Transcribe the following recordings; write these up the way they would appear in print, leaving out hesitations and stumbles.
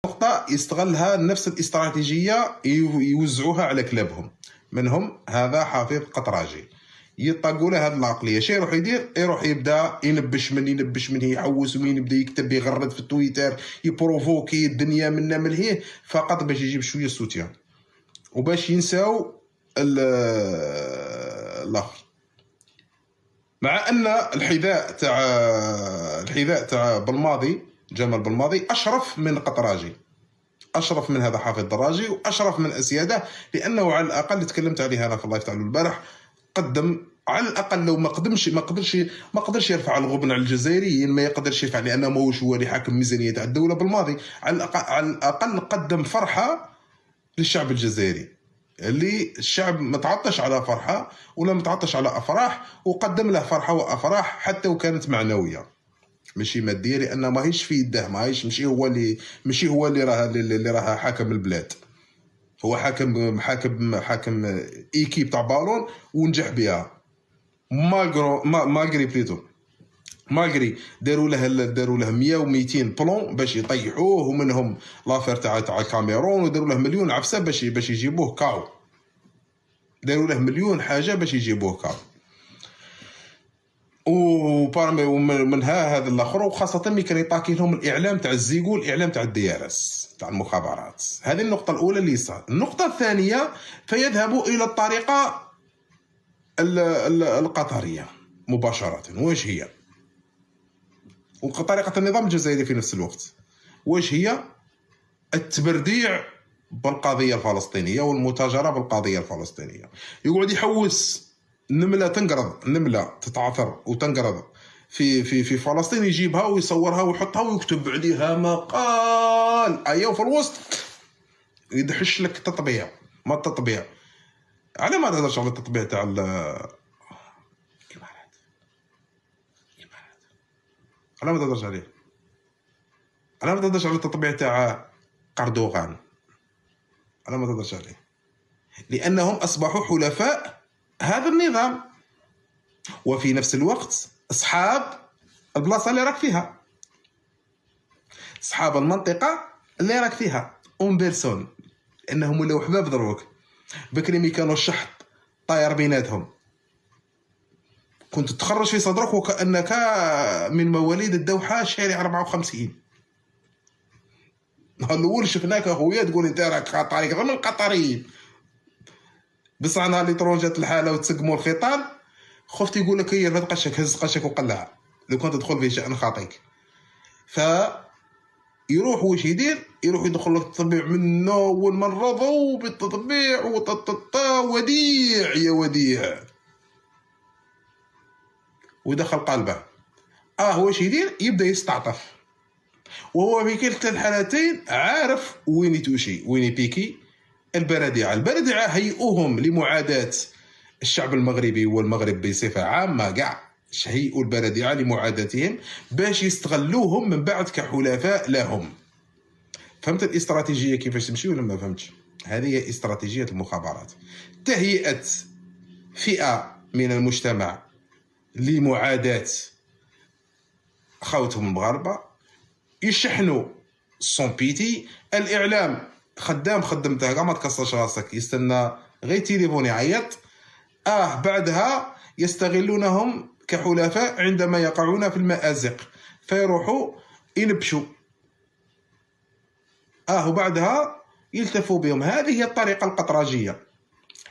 نقطة يستغلها نفس الاستراتيجية يوزعوها على كلابهم. منهم هذا حفيظ قطراجي، يطاقوا له هذه العقليه. شي يروح يدير؟ يروح يبدا ينبش من يحوس ومين يبدا يكتب يغرد في التويتر يبروفوكي الدنيا منا من هي فقط باش يجيب شويه سوتيان وباش ينساو الاخر. مع ان الحذاء تاع بالماضي جمال بالماضي اشرف من قطراجي، اشرف من هذا حافظ دراجي واشرف من اسياده، لانه على الاقل تكلمت عليه انا في اللايف تاع البارح، قدم على الاقل. لو ما قدرش يرفع الغبن على الجزائريين، ما يقدرش يرفع لانه ماهوش هو اللي حاكم ميزانيه تاع الدوله بالماضي. على الاقل قدم فرحه للشعب الجزائري، اللي الشعب متعطش على فرحه ولا متعطش على افراح، وقدم له فرحه وافراح حتى وكانت معنويه ماشي ماديه، لان ماهيش في يده، ماشي هو اللي راه حاكم البلاد. هو حاكم ايكيب تاع بالون ونجح بها. مالغري داروا له 100 و200 بلون باش يطيحوه، ومنهم لافير تاع الكاميرون، وداروا له مليون عفسه باش يجيبوه كاو. داروا له مليون حاجه باش يجيبوه كاو. ومنها هذا الاخر، وخاصه ملي كان يطاكي لهم الاعلام تاع الزيغو، الاعلام تاع الدي ار اس تاع المخابرات. هذه النقطه الاولى اللي صار. النقطه الثانيه، فيذهب الى الطريقه القطريه مباشره. واش هي؟ وطريقه النظام الجزائري في نفس الوقت. واش هي؟ التبرديع بالقضيه الفلسطينيه والمتاجره بالقضيه الفلسطينيه. يقعد يحوس نمله تنقرض، نمله تتعثر وتنقرض في فلسطين، يجيبها ويصورها ويحطها ويكتب عليها مقال ايوه في الوسط، يدحش لك التطبيع. ما التطبيع؟ على ما تهضرش على التطبيع تاع على ما تهضرش عليه، على ما تهضرش على التطبيع تاع قردوغان، على ما تهضرش عليه، لانهم اصبحوا حلفاء هذا النظام، وفي نفس الوقت اصحاب البلاصه اللي راك فيها، اصحاب المنطقه اللي راك فيها اون بيرسون، انهم ولاو حباب دروك. بكري مي كانوا الشحط طاير بيناتهم، كنت تخرج في صدرك وكانك من مواليد الدوحه شارع 54. نهار الاول شفناك اخويا تقول انت راك قطري غير من القطريين، بصح نهار اللي طرونجات الحاله وتسقموا الخيطان خفت يقول لك هي هز قشك وقلعها لو كنت تدخل في شأن خاطيك. ف يروح واش يدير؟ يروح يدخل لك التطبيع من اول مره ضو بالتطبيع وديع يا وديع، ويدخل قلبه. واش يدير؟ يبدا يستعطف، وهو في كلتا الحالتين عارف وين يتوشي وين يبيكي. البرادعه هيئوهم لمعاداه الشعب المغربي والمغرب بصفه عامه، كاع هيئوا البرادعه لمعاداتهم باش يستغلوهم من بعد كحلفاء لهم. فهمت الاستراتيجيه كيفاش تمشي ولا ما فهمتش؟ هذه هي استراتيجيه المخابرات، تهيئه فئه من المجتمع لمعاداه خوتهم المغاربه، يشحنوا السومبيتي. الاعلام خدمته كاع ما تكسرش راسك، يستنى غير تليفون يعيط. بعدها يستغلونهم كحلفاء عندما يقعون في المآزق، فيروحوا ينبشوا. وبعدها يلتفوا بهم. هذه هي الطريقه القطراجيه.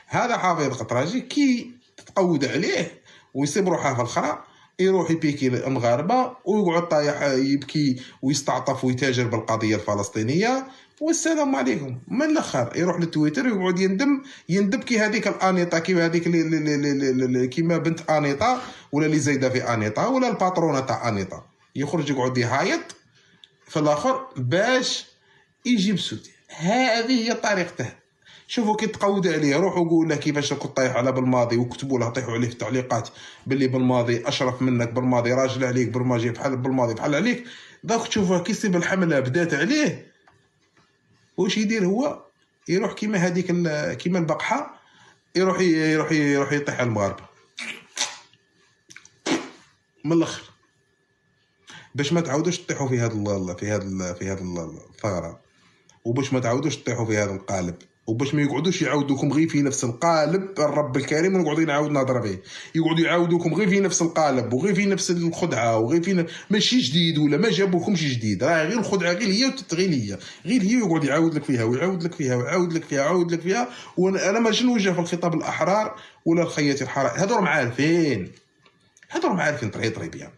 هذا حافظ قطراجي كي تتقود عليه ويصيب روحه في الخرا، يروح يبيكي المغاربه ويقعد طايح يبكي ويستعطف ويتاجر بالقضيه الفلسطينيه، والسلام عليكم. من الاخر يروح للتويتر ويقعد يندب كي هذيك الانيطه، كي هذيك كيما بنت انيطه ولا اللي زايده في انيطه ولا الباترونه تاع انيطه، يخرج يقعد يهايط في الاخر باش يجيب سوتي. هذه هي طريقته. شوفوا كي تقود عليه، روحوا قول له كيفاش راك طايح على بالماضي، وكتبوا له طيحوا عليه في التعليقات باللي بالماضي اشرف منك، بالماضي راجل عليك، بالماضي بحال عليك. داك تشوفه كي يصيب الحمله بدات عليه، واش يدير هو؟ يروح كيما هذيك كيما البقحه، يروح يطيح على المغاربه من الاخر، باش ما تعاودوش تطيحوا في هذا الثغره. وباش ما تعاودوش تطيحوا في هذا القالب، وباش ما يقعدوش يعاودوكم غير في نفس القالب الرب الكريم ونقعد نعاود نهضر فيه، يقعدوا يعاودوكم غير في نفس القالب وغير في نفس الخدعه وغير في ماشي جديد ولا ما جابوكمش جديد، راه غير الخدعه غير هي وتتغيل غير هي ويقعد يعاود لك فيها ويعاود لك فيها ويعاود لك فيها ويعاود لك فيها. وانا ماشي نوجه في الخطاب الاحرار ولا الخيات الحرائر، هذو راهم عارفين طريق طريبيان.